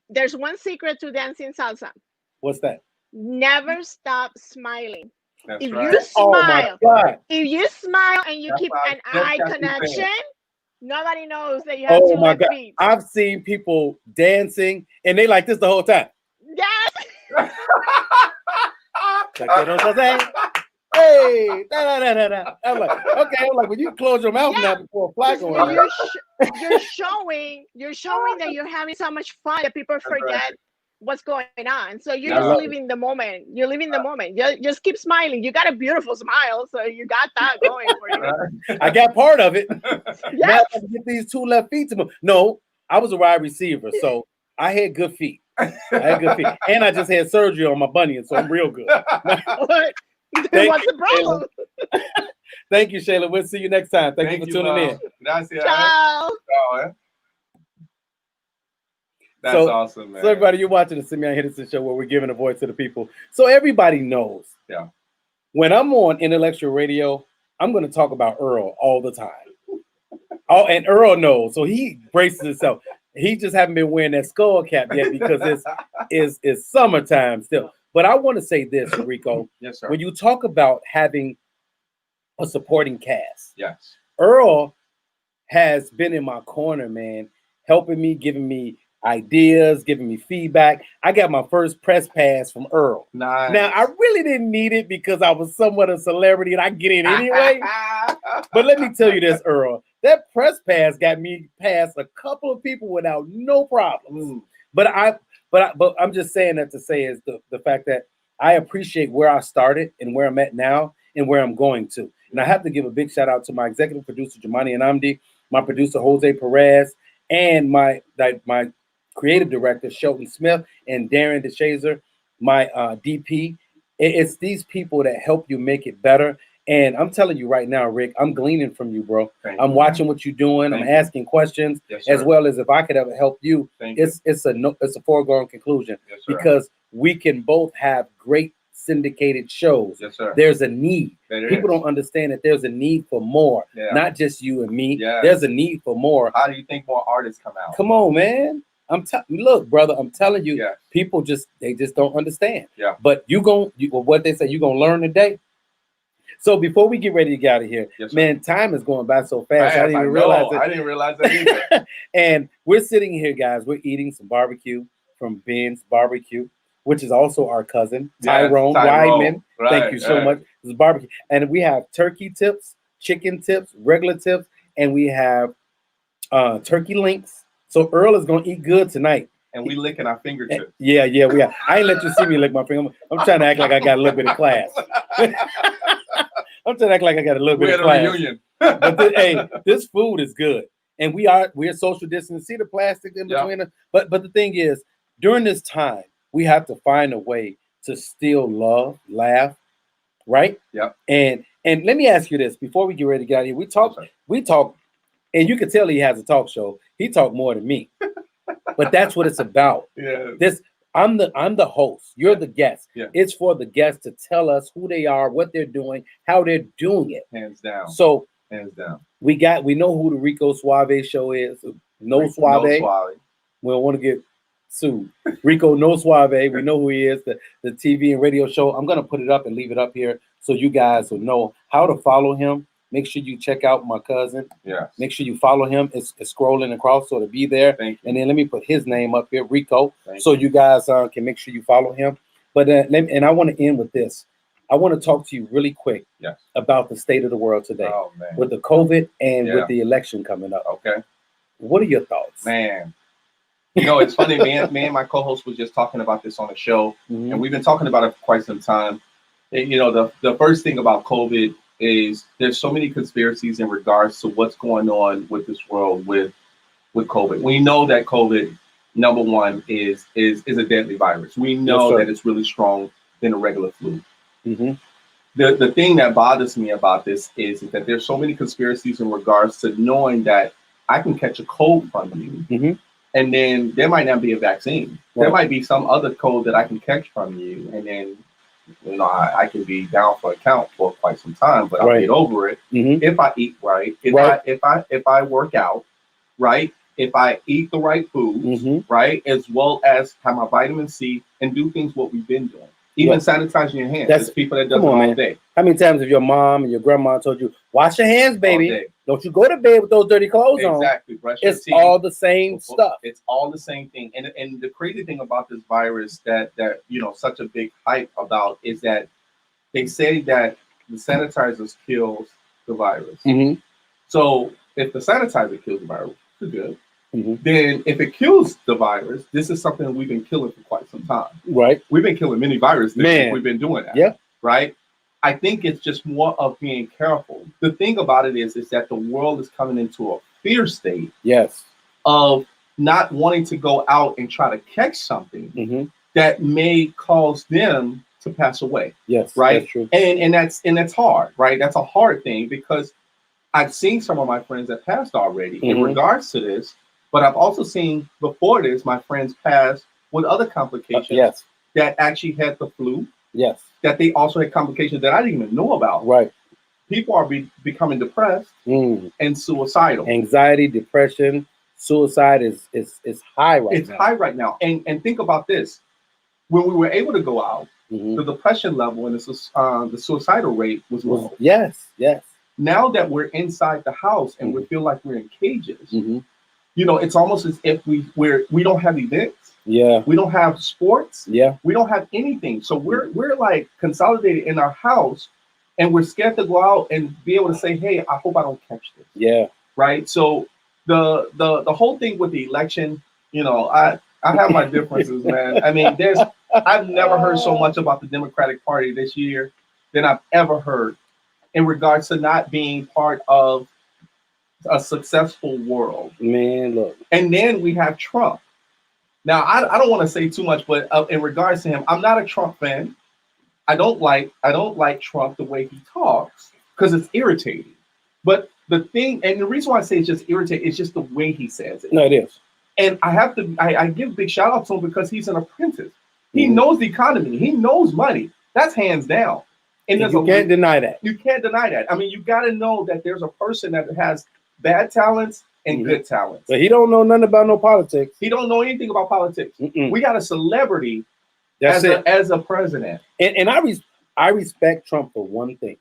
There's one secret to dancing salsa. What's that? Never stop smiling. If you smile and you keep an eye connection, nobody knows that you have two left feet. I've seen people dancing and they like this the whole time. Yes. Hey, I'm like, okay. I'm like, when you close your mouth now before a flag on, you're showing that you're having so much fun that people forget what's going on. So you're just living the moment. You're living the moment. Just keep smiling. You got a beautiful smile, so you got that going for you. I got part of it. Yes. Now I can get these two left feet to move. No, I was a wide receiver, so I had good feet. And I just had surgery on my bunion, so I'm real good. What's the problem? Thank you, Shayla. We'll see you next time. Thank you for tuning in. Gracias. Ciao. That's awesome, man. So everybody, you're watching the Simeon Henderson Show where we're giving a voice to the people. So everybody knows. Yeah. When I'm on intellectual radio, I'm going to talk about Earl all the time. And Earl knows, so he braces himself. He just haven't been wearing that skull cap yet because it's summertime still. But I want to say this, Rico. Yes, sir. When you talk about having a supporting cast, Yes. Earl has been in my corner, man, helping me, giving me ideas, giving me feedback. I got my first press pass from Earl. Nice. Now, I really didn't need it because I was somewhat a celebrity and I get in anyway. But let me tell you this, Earl. That press pass got me past a couple of people without no problems. But I'm just saying that to say is the fact that I appreciate where I started and where I'm at now and where I'm going to. And I have to give a big shout out to my executive producer, Jamani Anamdi, my producer, Jose Perez, and my creative director, Shelton Smith, and Darren DeShazer, my DP. It's these people that help you make it better. And I'm telling you right now, Rick, I'm gleaning from you, bro. I'm watching what you're doing. I'm asking questions, as well as if I could ever help you. It's a foregone conclusion, because we can both have great syndicated shows. Yes, sir. There's a need. People don't understand that there's a need for more, not just you and me. There's a need for more. How do you think more artists come out? Come on, man. Look, brother, I'm telling you, people just don't understand. But what they say, you're gonna learn today. So before we get ready to get out of here, man, time is going by so fast. I didn't even realize it. I didn't realize that either. And we're sitting here, guys. We're eating some barbecue from Ben's Barbecue, which is also our cousin, Tyrone Weidman. Thank you so much. This is barbecue. And we have turkey tips, chicken tips, regular tips, and we have turkey links. So Earl is going to eat good tonight. And we licking our fingertips. Yeah, we are. I ain't let you see me lick my finger. I'm trying to act like I got a little bit of class. I'm trying to act like I got a little bit of class. Reunion. But hey, this food is good. And we're social distancing. See the plastic in between us? But the thing is, during this time, we have to find a way to still love, laugh, right? Yep. And let me ask you this before we get ready to get out of here. We talk, and you can tell he has a talk show. He talk more than me. But that's what it's about. I'm the host. You're the guest. It's for the guests to tell us who they are, what they're doing, how they're doing it. Hands down. So hands down. We know who the Rico Suave Show is. No Suave. We don't want to get sued. Rico No Suave. We know who he is. The TV and radio show. I'm gonna put it up and leave it up here so you guys will know how to follow him. Make sure you check out my cousin. Make sure you follow him. It's scrolling across, so to be there. And then let me put his name up here, Rico, so you guys can make sure you follow him. But and I want to end with this. I want to talk to you really quick about the state of the world today, with the COVID and with the election coming up. Okay. What are your thoughts? Man, you know, it's funny. Me and my co-host was just talking about this on the show, and we've been talking about it for quite some time. And, you know, the first thing about COVID is there's so many conspiracies in regards to what's going on with this world with COVID. We know that COVID, number one, is a deadly virus. We know that it's really strong than a regular flu. The thing that bothers me about this is that there's so many conspiracies in regards to knowing that I can catch a cold from you, and then there might not be a vaccine. There might be some other cold that I can catch from you, and then I can be down for a count for quite some time, but I'll get over it if I eat right, if I work out right, if I eat the right foods, right, as well as have my vitamin C and do things what we've been doing. Even sanitizing your hands. There's people that do it all day. How many times have your mom and your grandma told you, wash your hands, baby? Don't you go to bed with those dirty clothes on. Exactly. Brush your teeth. It's all the same stuff. It's all the same thing. And the crazy thing about this virus that such a big hype about is that they say that the sanitizers kills the virus. So if the sanitizer kills the virus, it's good. Then if it kills the virus, this is something we've been killing for quite some time. Right. We've been killing many viruses. We've been doing that. Yeah. Right. I think it's just more of being careful. The thing about it is that the world is coming into a fear state. Of not wanting to go out and try to catch something that may cause them to pass away. Right. That's true. And that's hard. Right. That's a hard thing because I've seen some of my friends that passed already in regards to this. But I've also seen before this, my friends pass with other complications that actually had the flu. That they also had complications that I didn't even know about. Right. People are becoming depressed and suicidal. Anxiety, depression, suicide is high right now. It's high right now. And think about this. When we were able to go out the depression level and the suicidal rate was low. Yes. Now that we're inside the house and we feel like we're in cages, Mm-hmm. you know, it's almost as if we don't have events. Yeah. We don't have sports. Yeah. We don't have anything. So we're like consolidated in our house, and we're scared to go out and be able to say, "Hey, I hope I don't catch this." Yeah. Right. So the whole thing with the election, you know, I have my differences, man. I mean, I've never heard so much about the Democratic Party this year than I've ever heard in regards to not being part of a successful world. Man, look. And then we have Trump. Now, I don't want to say too much, but in regards to him, I'm not a Trump fan. I don't like Trump the way he talks because it's irritating. But the thing, and the reason why I say it's just irritating, it's just the way he says it. No, it is. And I give a big shout out to him because he's an apprentice. He Mm-hmm. knows the economy. He knows money. That's hands down. And You can't deny that. You can't deny that. I mean, you got to know that there's a person that has bad talents and good talents. But he don't know nothing about no politics. He don't know anything about politics. Mm-mm. We got a celebrity That's it. as a president. And I respect Trump for one thing.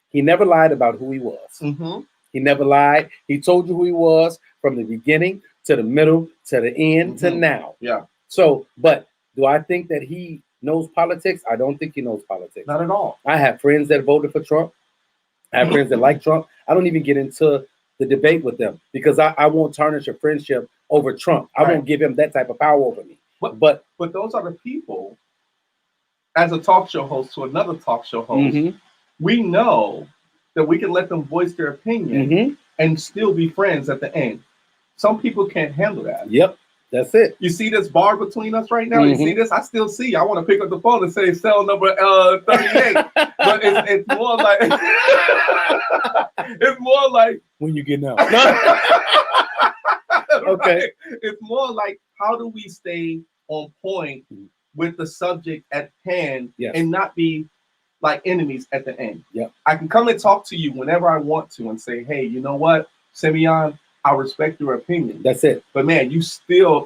He never lied about who he was. Mm-hmm. He never lied. He told you who he was from the beginning to the middle to the end to now. Yeah. So, but do I think that he knows politics? I don't think he knows politics. Not at all. I have friends that voted for Trump. I have friends that like Trump. I don't even get into the debate with them because I won't tarnish a friendship over Trump. I won't give him that type of power over me. But those are the people, as a talk show host to another talk show host, we know that we can let them voice their opinion and still be friends at the end. Some people can't handle that. Yep, that's it. You see this bar between us right now? You see this? I still see. I want to pick up the phone and say cell number 38. But it's more like it's more like when you get out. Okay. Right? It's more like how do we stay on point with the subject at hand and not be like enemies at the end. Yep. I can come and talk to you whenever I want to and say, hey, you know what, Simeon, I respect your opinion. That's it. But man, you still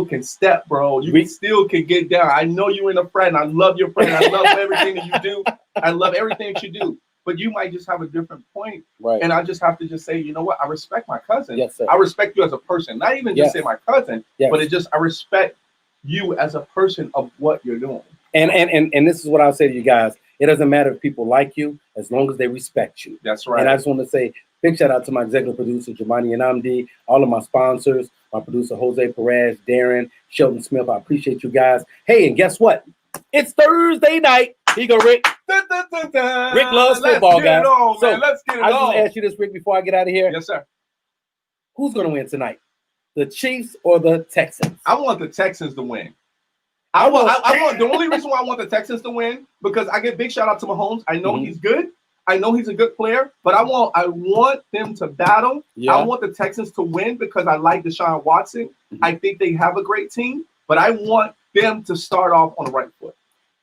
can step, bro. You still can get down. I know you're in a friend. I love your friend. I love everything that you do. I love everything that you do. But you might just have a different point. Right. And I just have to just say, you know what? I respect my cousin. Yes, sir. I respect you as a person. Not even just say my cousin, but it just I respect you as a person of what you're doing. And this is what I'll say to you guys. It doesn't matter if people like you as long as they respect you. That's right. And I just want to say big shout out to my executive producer, Jamani Anamdi, all of my sponsors, my producer, Jose Perez, Darren, Sheldon Smith. I appreciate you guys. Hey, and guess what? It's Thursday night. Here you go, Rick. Rick loves football, guys. So let's get it I just on. want to ask you this, Rick, before I get out of here. Yes, sir. Who's going to win tonight? The Chiefs or the Texans? I want the Texans to win. I want the only reason why I want the Texans to win because I get big shout out to Mahomes. I know he's good. I know he's a good player, but I want them to battle. Yeah. I want the Texans to win because I like Deshaun Watson. I think they have a great team, but I want them to start off on the right foot.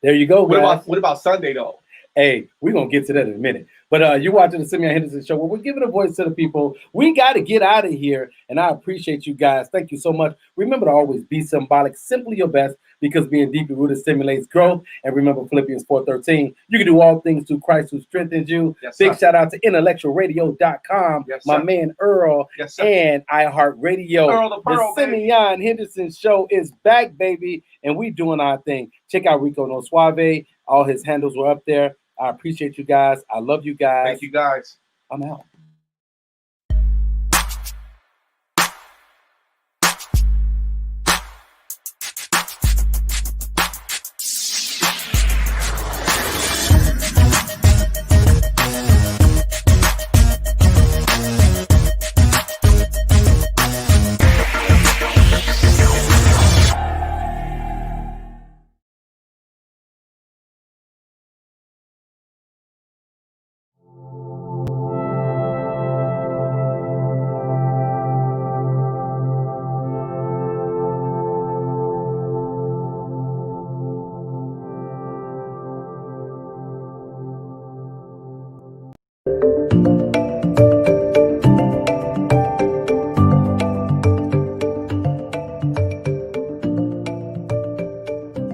There you go, guys. What about Sunday though? Hey, we're going to get to that in a minute. But you're watching the Simeon Henderson Show where we're giving a voice to the people. We got to get out of here, and I appreciate you guys. Thank you so much. Remember to always be symbolic, simply your best, because being deeply rooted stimulates growth. And remember Philippians 4:13, you can do all things through Christ who strengthens you. Yes, Big sir. shout out to intellectualradio.com, Yes, my sir. man Earl, Yes, sir. and iHeartRadio. Earl the Pearl, Simeon Henderson Show is back, baby, and we doing our thing. Check out Rico No Suave. All his handles were up there. I appreciate you guys. I love you guys. Thank you guys. I'm out.